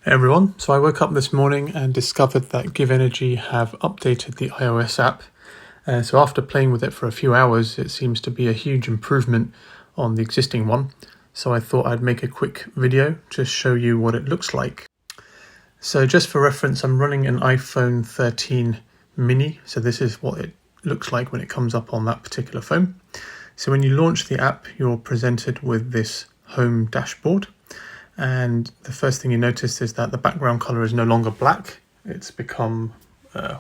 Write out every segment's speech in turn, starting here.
Hey everyone, so I woke up this morning and discovered that GivEnergy have updated the iOS app. So after playing with it for a few hours, it seems to be a huge improvement on the existing one. So I thought I'd make a quick video to show you what it looks like. So just for reference, I'm running an iPhone 13 mini. So this is what it looks like when it comes up on that particular phone. So when you launch the app, you're presented with this home dashboard. And the first thing you notice is that the background color is no longer black, it's become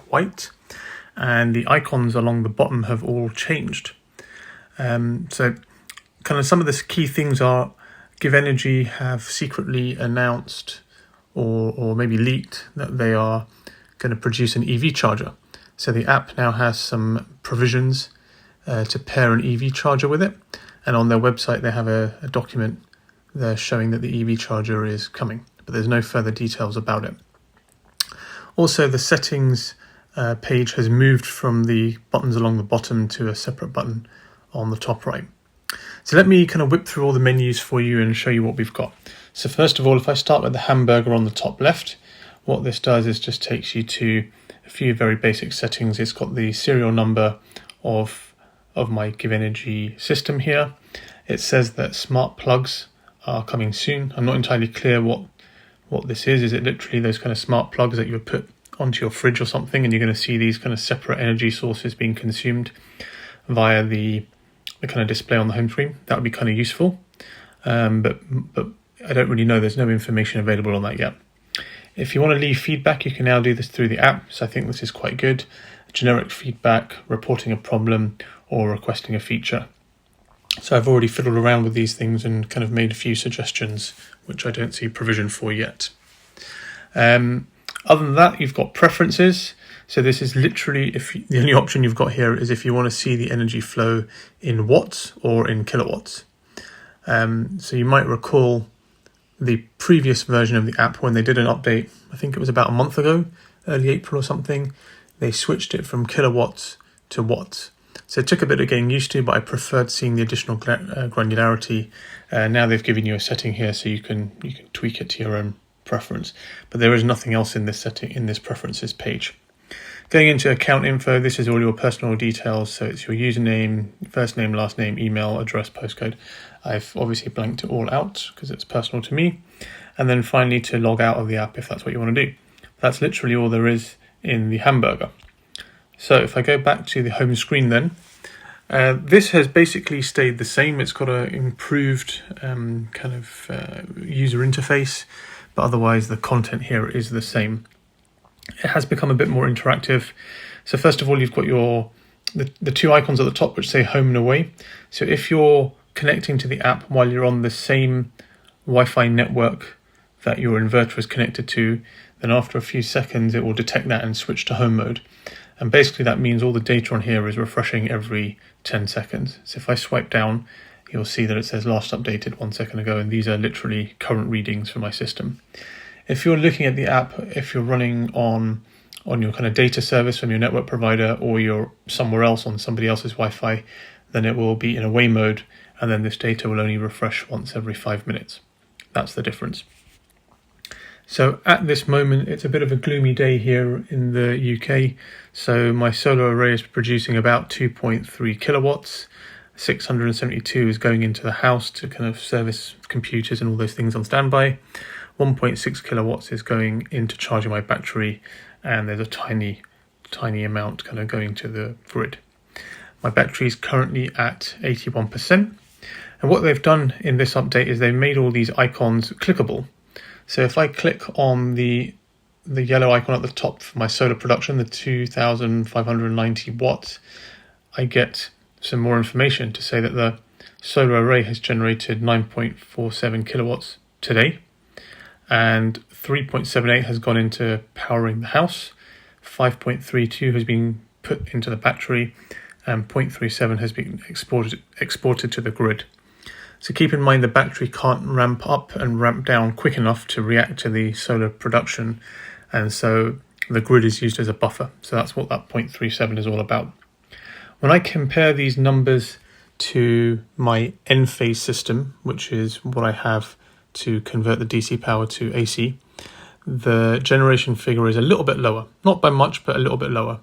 white, and the icons along the bottom have all changed. So kind of some of the key things are GivEnergy have secretly announced or maybe leaked that they are going to produce an EV charger. So the app now has some provisions to pair an EV charger with it, and on their website they have a document they're showing that the EV charger is coming, but there's no further details about it. Also, the settings page has moved from the buttons along the bottom to a separate button on the top right. So let me kind of whip through all the menus for you and show you what we've got. So first of all, if I start with the Hamburger on the top left, what this does is just takes you to a few very basic settings. It's got the serial number of my GivEnergy system here. It says that smart plugs are coming soon. I'm not entirely clear what this is. Is it literally those kind of smart plugs that you would put onto your fridge or something, and you're going to see these kind of separate energy sources being consumed via the kind of display on the home screen? That would be kind of useful, but I don't really know. There's no information available on that yet. If you want to leave feedback, you can now do this through the app, so I think this is quite good. Generic feedback, reporting a problem, or requesting a feature. So I've already fiddled around with these things and kind of made a few suggestions, which I don't see provision for yet. Other than that, you've got preferences. So this is literally, the only option you've got here is if you want to see the energy flow in watts or in kilowatts. So you might recall the previous version of the app when they did an update, I think it was about a month ago, early April or something, they switched it from kilowatts to watts. So it took a bit of getting used to, but I preferred seeing the additional granularity. Now they've given you a setting here, so you can tweak it to your own preference. But there is nothing else in this setting in this preferences page. Going into account info, this is all your personal details. So it's your username, first name, last name, email, address, postcode. I've obviously blanked it all out because it's personal to me. And then finally to log out of the app if that's what you want to do. That's literally all there is in the Hamburger. So if I go back to the home screen then, this has basically stayed the same. It's got an improved user interface, but otherwise the content here is the same. It has become a bit more interactive. So first of all, you've got the two icons at the top which say home and away. So if you're connecting to the app while you're on the same Wi-Fi network that your inverter is connected to, then after a few seconds it will detect that and switch to home mode. And basically that means all the data on here is refreshing every 10 seconds. So if I swipe down, you'll see that it says last updated 1 second ago, and these are literally current readings for my system. If you're looking at the app, if you're running on your kind of data service from your network provider, or you're somewhere else on somebody else's Wi-Fi, then it will be in away mode, and then this data will only refresh once every 5 minutes. That's the difference. So at this moment, it's a bit of a gloomy day here in the UK. So my solar array is producing about 2.3 kilowatts. 672 is going into the house to kind of service computers and all those things on standby. 1.6 kilowatts is going into charging my battery, and there's a tiny amount kind of going to the grid. My battery is currently at 81%. And what they've done in this update is they've made all these icons clickable. So if I click on the yellow icon at the top for my solar production, the 2,590 watts, I get some more information to say that the solar array has generated 9.47 kilowatts today, and 3.78 has gone into powering the house, 5.32 has been put into the battery, and 0.37 has been exported to the grid. So keep in mind the battery can't ramp up and ramp down quick enough to react to the solar production, and so the grid is used as a buffer. So that's what that 0.37 is all about. When I compare these numbers to my N-phase system, which is what I have to convert the DC power to AC, the generation figure is a little bit lower. Not by much, but a little bit lower.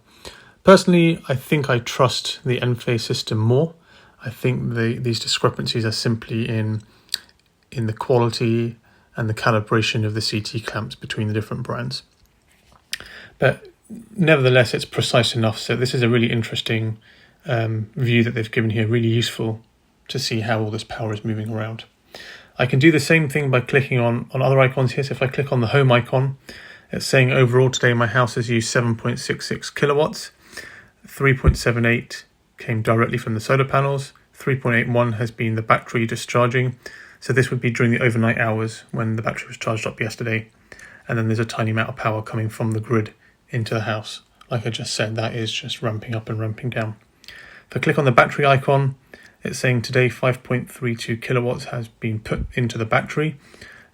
Personally, I think I trust the Enphase system more. I think these discrepancies are simply in the quality and the calibration of the CT clamps between the different brands. But nevertheless, it's precise enough. So this is a really interesting view that they've given here, really useful to see how all this power is moving around. I can do the same thing by clicking on other icons here. So if I click on the home icon, it's saying overall today my house has used 7.66 kilowatts. 3.78 came directly from the solar panels. 3.81 has been the battery discharging. So this would be during the overnight hours when the battery was charged up yesterday. And then there's a tiny amount of power coming from the grid into the house. Like I just said, that is just ramping up and ramping down. If I click on the battery icon, it's saying today 5.32 kilowatts has been put into the battery.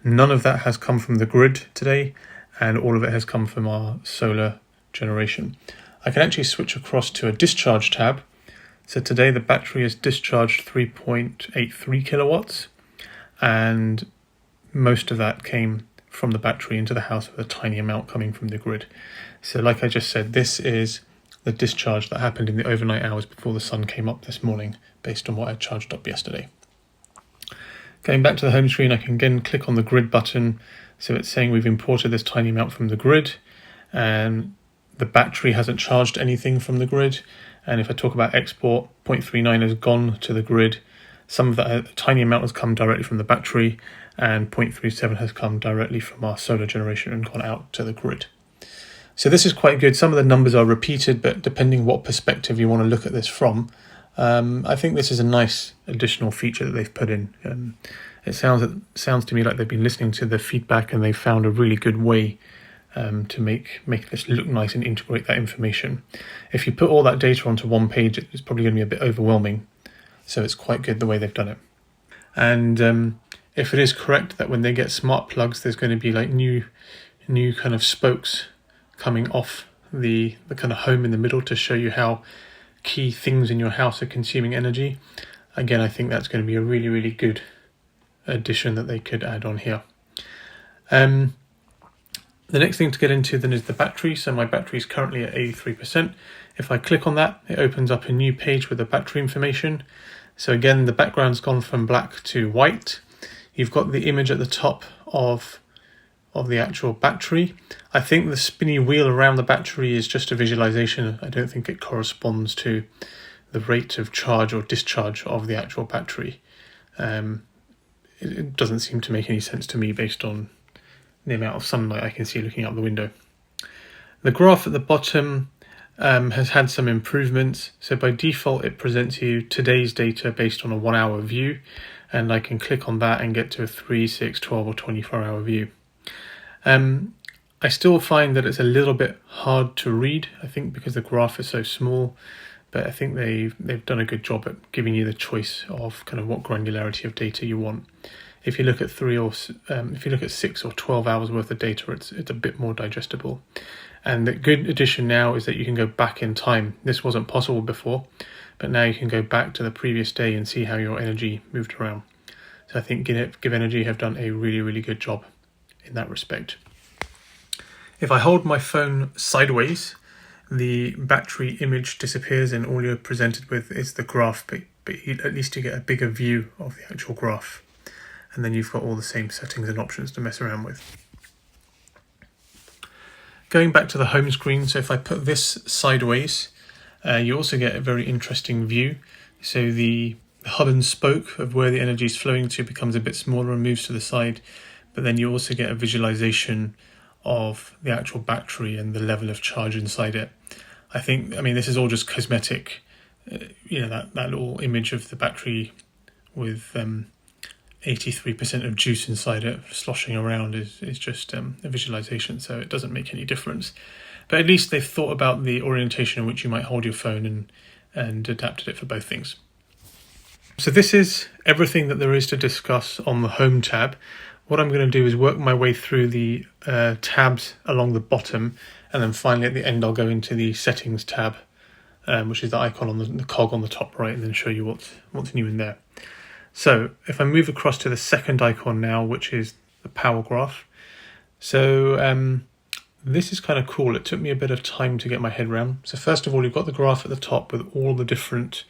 None of that has come from the grid today, and all of it has come from our solar generation. I can actually switch across to a discharge tab. So today the battery has discharged 3.83 kilowatts, and most of that came from the battery into the house with a tiny amount coming from the grid. So like I just said, this is the discharge that happened in the overnight hours before the sun came up this morning, based on what I charged up yesterday. Going back to the home screen, I can again click on the grid button. So it's saying we've imported this tiny amount from the grid, and the battery hasn't charged anything from the grid. And if I talk about export, 0.39 has gone to the grid. Some of that, a tiny amount has come directly from the battery, and 0.37 has come directly from our solar generation and gone out to the grid. So this is quite good. Some of the numbers are repeated, but depending what perspective you want to look at this from, I think this is a nice additional feature that they've put in. It sounds to me like they've been listening to the feedback and they've found a really good way to make this look nice and integrate that information. If you put all that data onto one page, it's probably going to be a bit overwhelming. So it's quite good the way they've done it. And if it is correct that when they get smart plugs, there's going to be like new kind of spokes coming off the kind of home in the middle to show you how key things in your house are consuming energy. Again, I think that's going to be a really, really good addition that they could add on here. The next thing to get into then is the battery. So my battery is currently at 83%. If I click on that, it opens up a new page with the battery information. So again, the background's gone from black to white. You've got the image at the top of the actual battery. I think the spinny wheel around the battery is just a visualization. I don't think it corresponds to the rate of charge or discharge of the actual battery. It doesn't seem to make any sense to me based on the amount of sunlight I can see looking out the window. The graph at the bottom has had some improvements. So by default, it presents you today's data based on a 1 hour view, and I can click on that and get to a 3, 6, 12 or 24 hour view. I still find that it's a little bit hard to read, I think because the graph is so small, but I think they've done a good job at giving you the choice of kind of what granularity of data you want. If you look at 6 or 12 hours worth of data, it's a bit more digestible. And the good addition now is that you can go back in time. This wasn't possible before, but now you can go back to the previous day and see how your energy moved around. So I think GivEnergy have done a really, really good job in that respect. If I hold my phone sideways, the battery image disappears and all you're presented with is the graph, but at least you get a bigger view of the actual graph. And then you've got all the same settings and options to mess around with. Going back to the home screen, so if I put this sideways, you also get a very interesting view. So the hub and spoke of where the energy is flowing to becomes a bit smaller and moves to the side, but then you also get a visualization of the actual battery and the level of charge inside it. I mean, this is all just cosmetic. That little image of the battery with 83% of juice inside it sloshing around is just a visualization, so it doesn't make any difference. But at least they've thought about the orientation in which you might hold your phone and adapted it for both things. So this is everything that there is to discuss on the Home tab. What I'm going to do is work my way through the tabs along the bottom, and then finally at the end I'll go into the Settings tab, which is the icon on the cog on the top right, and then show you what's new in there. So if I move across to the second icon now, which is the power graph. So this is kind of cool. It took me a bit of time to get my head around. So first of all, you've got the graph at the top with all the different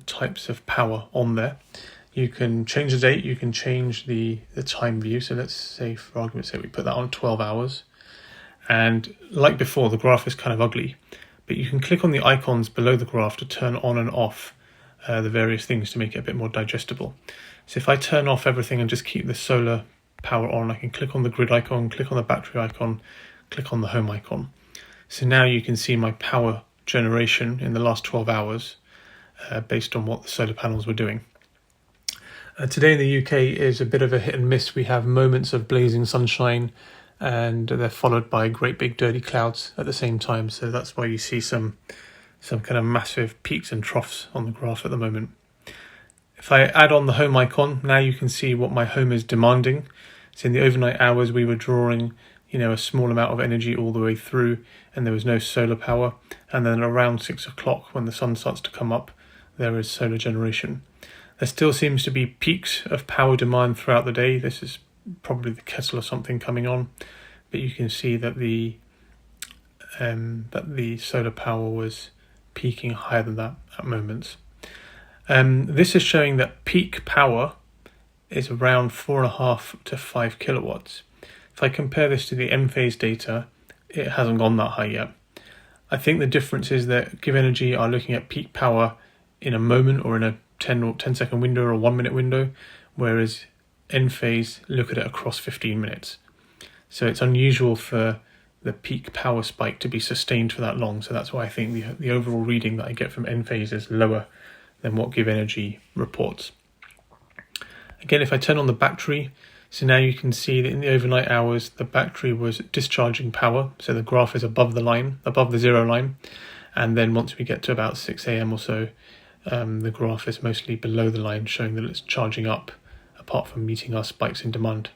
types of power on there. You can change the date, you can change the time view. So let's say, for argument's sake, we put that on 12 hours. And like before, the graph is kind of ugly, but you can click on the icons below the graph to turn on and off the various things to make it a bit more digestible. So if I turn off everything and just keep the solar power on, I can click on the grid icon, click on the battery icon, click on the home icon. So now you can see my power generation in the last 12 hours based on what the solar panels were doing. Today in the UK is a bit of a hit and miss. We have moments of blazing sunshine and they're followed by great big dirty clouds at the same time. So that's why you see some kind of massive peaks and troughs on the graph at the moment. If I add on the home icon, now you can see what my home is demanding. So in the overnight hours, we were drawing, a small amount of energy all the way through, and there was no solar power. And then around 6 o'clock, when the sun starts to come up, there is solar generation. There still seems to be peaks of power demand throughout the day. This is probably the kettle or something coming on, but you can see that the solar power was peaking higher than that at moments. This is showing that peak power is around 4.5 to 5 kilowatts. If I compare this to the M-phase data, it hasn't gone that high yet. I think the difference is that GivEnergy are looking at peak power in a moment or in a 10 second window or a 1 minute window, whereas N-phase look at it across 15 minutes. So it's unusual for the peak power spike to be sustained for that long. So that's why I think the overall reading that I get from N-phase is lower than what GivEnergy reports. Again, if I turn on the battery, so now you can see that in the overnight hours, the battery was discharging power. So the graph is above the zero line. And then once we get to about 6 a.m. or so, the graph is mostly below the line, showing that it's charging up, apart from meeting our spikes in demand.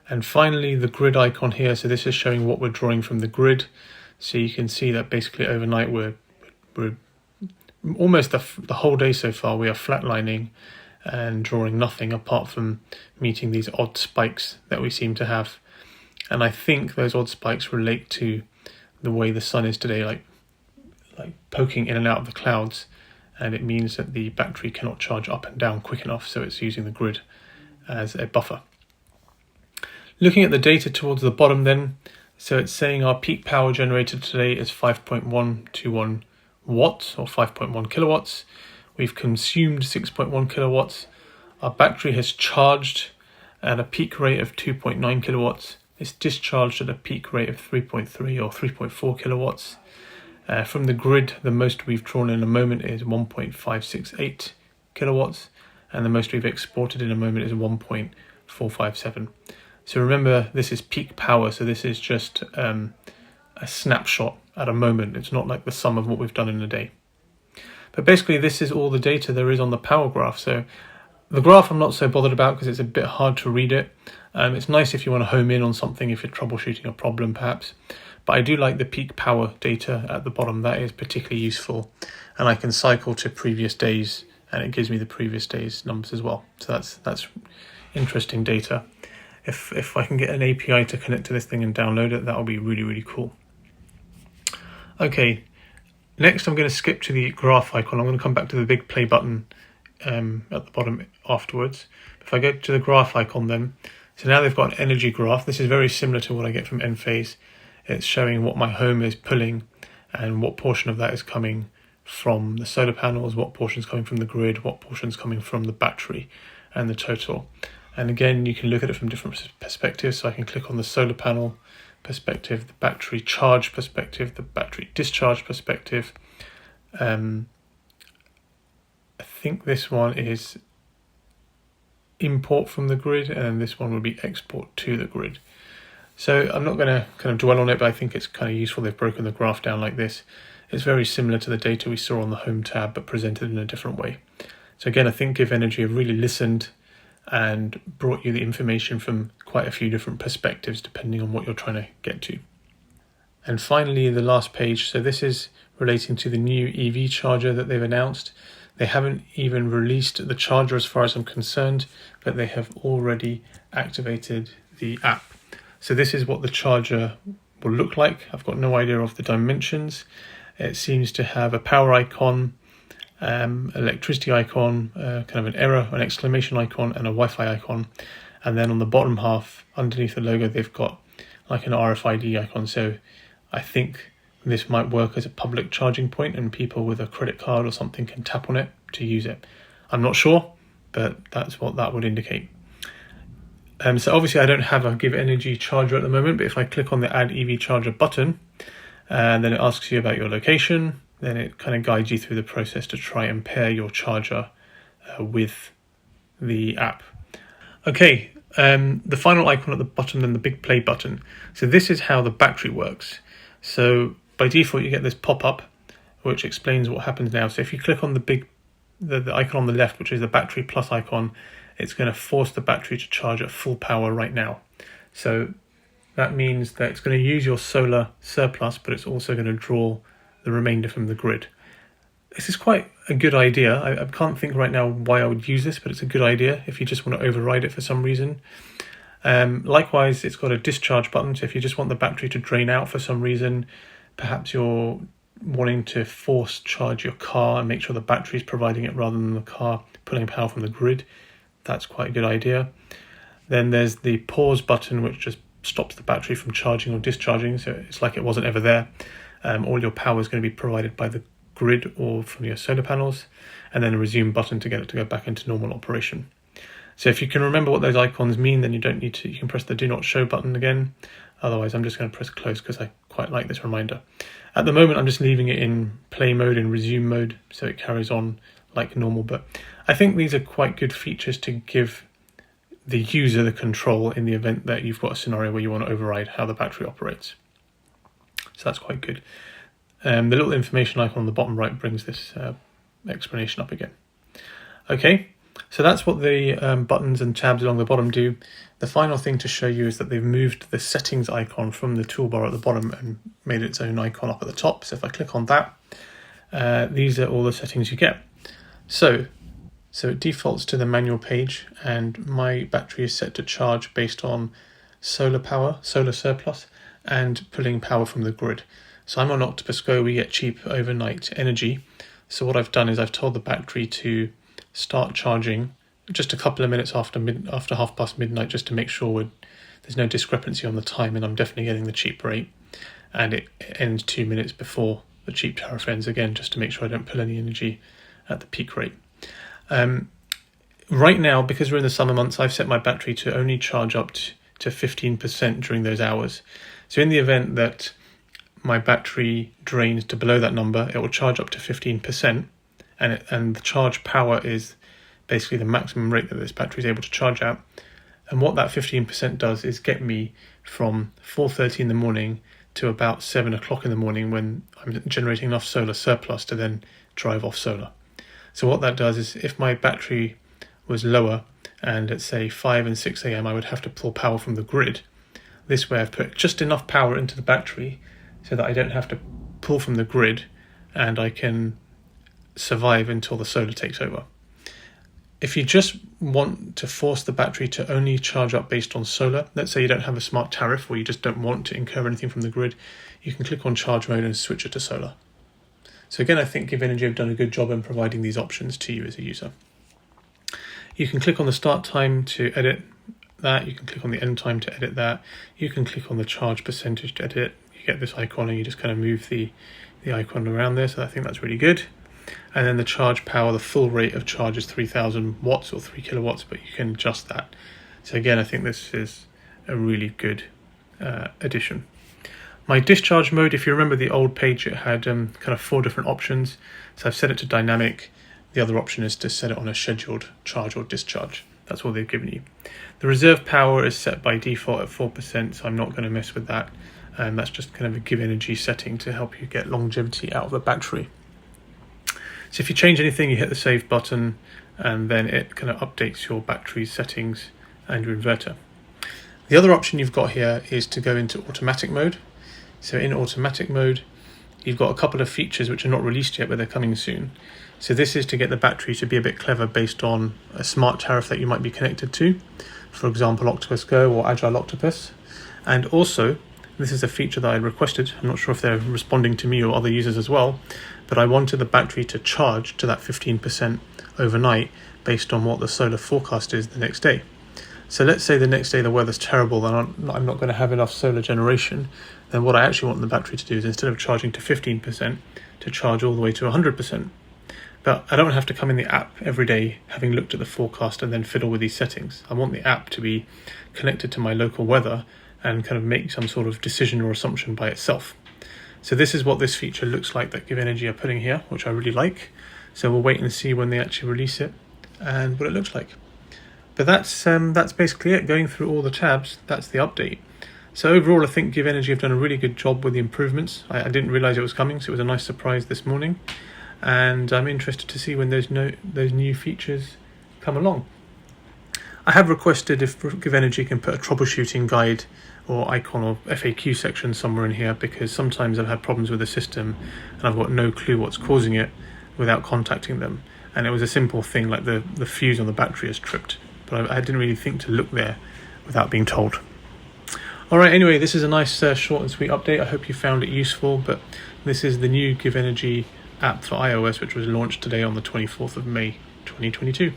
And finally, the grid icon here. So this is showing what we're drawing from the grid. So you can see that basically overnight we're almost the whole day so far, we are flatlining and drawing nothing apart from meeting these odd spikes that we seem to have. And I think those odd spikes relate to the way the sun is today, like poking in and out of the clouds. And it means that the battery cannot charge up and down quick enough, so it's using the grid as a buffer. Looking at the data towards the bottom then, so it's saying our peak power generated today is 5.121 watts or 5.1 kilowatts. We've consumed 6.1 kilowatts. Our battery has charged at a peak rate of 2.9 kilowatts. It's discharged at a peak rate of 3.3 or 3.4 kilowatts. From the grid, the most we've drawn in a moment is 1.568 kilowatts, and the most we've exported in a moment is 1.457. So remember, this is peak power, so this is just a snapshot at a moment. It's not like the sum of what we've done in a day. But basically, this is all the data there is on the power graph. So the graph I'm not so bothered about because it's a bit hard to read it. It's nice if you want to home in on something, if you're troubleshooting a problem perhaps. But I do like the peak power data at the bottom. That is particularly useful. And I can cycle to previous days and it gives me the previous day's numbers as well. So that's interesting data. If I can get an API to connect to this thing and download it, that'll be really, really cool. Okay, next I'm going to skip to the graph icon. I'm going to come back to the big play button at the bottom afterwards. If I go to the graph icon then, so now they've got an energy graph. This is very similar to what I get from Enphase. It's showing what my home is pulling and what portion of that is coming from the solar panels, what portion is coming from the grid, what portion is coming from the battery, and the total. And again, you can look at it from different perspectives. So I can click on the solar panel perspective, the battery charge perspective, the battery discharge perspective. I think this one is import from the grid, and this one would be export to the grid. So I'm not going to kind of dwell on it, but I think it's kind of useful they've broken the graph down like this. It's very similar to the data we saw on the home tab, but presented in a different way. So again, I think GivEnergy have really listened and brought you the information from quite a few different perspectives, depending on what you're trying to get to. And finally, the last page. So this is relating to the new EV charger that they've announced. They haven't even released the charger as far as I'm concerned, but they have already activated the app. So this is what the charger will look like. I've got no idea of the dimensions. It seems to have a power icon, electricity icon, kind of an error, an exclamation icon, and a Wi-Fi icon. And then on the bottom half, underneath the logo, they've got like an RFID icon. So I think this might work as a public charging point, and people with a credit card or something can tap on it to use it. I'm not sure, but that's what that would indicate. So obviously I don't have a GivEnergy charger at the moment, but if I click on the Add EV Charger button, and then it asks you about your location, then it kind of guides you through the process to try and pair your charger with the app. Okay, the final icon at the bottom, then the big play button. So this is how the battery works. So by default, you get this pop-up, which explains what happens now. So if you click on the icon on the left, which is the battery plus icon, it's going to force the battery to charge at full power right now. So that means that it's going to use your solar surplus, but it's also going to draw the remainder from the grid. This is quite a good idea. I can't think right now why I would use this, but it's a good idea if you just want to override it for some reason. Likewise, it's got a discharge button. So if you just want the battery to drain out for some reason, perhaps you're wanting to force charge your car and make sure the battery is providing it rather than the car pulling power from the grid, that's quite a good idea. Then there's the pause button, which just stops the battery from charging or discharging, so it's like it wasn't ever there. All your power is going to be provided by the grid or from your solar panels, and then a resume button to get it to go back into normal operation. So if you can remember what those icons mean, then you can press the do not show button again. Otherwise, I'm just going to press close because I quite like this reminder. At the moment, I'm just leaving it in play mode, in resume mode, so it carries on like normal. But I think these are quite good features to give the user the control in the event that you've got a scenario where you want to override how the battery operates. So that's quite good. The little information icon on the bottom right brings this explanation up again. Okay, so that's what the buttons and tabs along the bottom do. The final thing to show you is that they've moved the settings icon from the toolbar at the bottom and made its own icon up at the top. So if I click on that, these are all the settings you get. So it defaults to the manual page, and my battery is set to charge based on solar power, solar surplus, and pulling power from the grid. So I'm on Octopus Go, we get cheap overnight energy. So what I've done is I've told the battery to start charging just a couple of minutes after midnight, midnight, just to make sure there's no discrepancy on the time, and I'm definitely getting the cheap rate. And it ends 2 minutes before the cheap tariff ends again, just to make sure I don't pull any energy at the peak rate. Right now, because we're in the summer months, I've set my battery to only charge up to 15% during those hours. So in the event that my battery drains to below that number, it will charge up to 15%, and the charge power is basically the maximum rate that this battery is able to charge at. And what that 15% does is get me from 4:30 in the morning to about 7 o'clock in the morning, when I'm generating enough solar surplus to then drive off solar. So what that does is, if my battery was lower and at say 5 and 6 a.m. I would have to pull power from the grid, this way I've put just enough power into the battery so that I don't have to pull from the grid, and I can survive until the solar takes over. If you just want to force the battery to only charge up based on solar, let's say you don't have a smart tariff or you just don't want to incur anything from the grid, you can click on charge mode and switch it to solar. So again, I think GivEnergy have done a good job in providing these options to you as a user. You can click on the start time to edit that, you can click on the end time to edit that, you can click on the charge percentage to edit it. You get this icon and you just kind of move the icon around there, so I think that's really good. And then the charge power, the full rate of charge is 3000 watts or 3 kilowatts, but you can adjust that. So again, I think this is a really good addition. My discharge mode, if you remember the old page, it had kind of 4 different options. So I've set it to dynamic. The other option is to set it on a scheduled charge or discharge. That's what they've given you. The reserve power is set by default at 4%, so I'm not going to mess with that. And that's just kind of a GivEnergy setting to help you get longevity out of the battery. So if you change anything, you hit the save button, and then it kind of updates your battery settings and your inverter. The other option you've got here is to go into automatic mode. So in automatic mode, you've got a couple of features which are not released yet, but they're coming soon. So this is to get the battery to be a bit clever based on a smart tariff that you might be connected to. For example, Octopus Go or Agile Octopus. And also, this is a feature that I requested. I'm not sure if they're responding to me or other users as well, but I wanted the battery to charge to that 15% overnight based on what the solar forecast is the next day. So let's say the next day the weather's terrible and I'm not going to have enough solar generation. Then what I actually want the battery to do is, instead of charging to 15%, to charge all the way to 100%. But I don't have to come in the app every day having looked at the forecast and then fiddle with these settings. I want the app to be connected to my local weather and kind of make some sort of decision or assumption by itself. So this is what this feature looks like that GivEnergy are putting here, which I really like. So we'll wait and see when they actually release it and what it looks like. But that's basically it. Going through all the tabs, that's the update. So overall, I think GivEnergy have done a really good job with the improvements. I didn't realize it was coming, so it was a nice surprise this morning. And I'm interested to see when those new features come along. I have requested if GivEnergy can put a troubleshooting guide or icon or FAQ section somewhere in here, because sometimes I've had problems with the system and I've got no clue what's causing it without contacting them. And it was a simple thing like the fuse on the battery is tripped, but I didn't really think to look there without being told. Alright, anyway, this is a nice short and sweet update. I hope you found it useful, but this is the new GivEnergy app for iOS, which was launched today on the 24th of May 2022.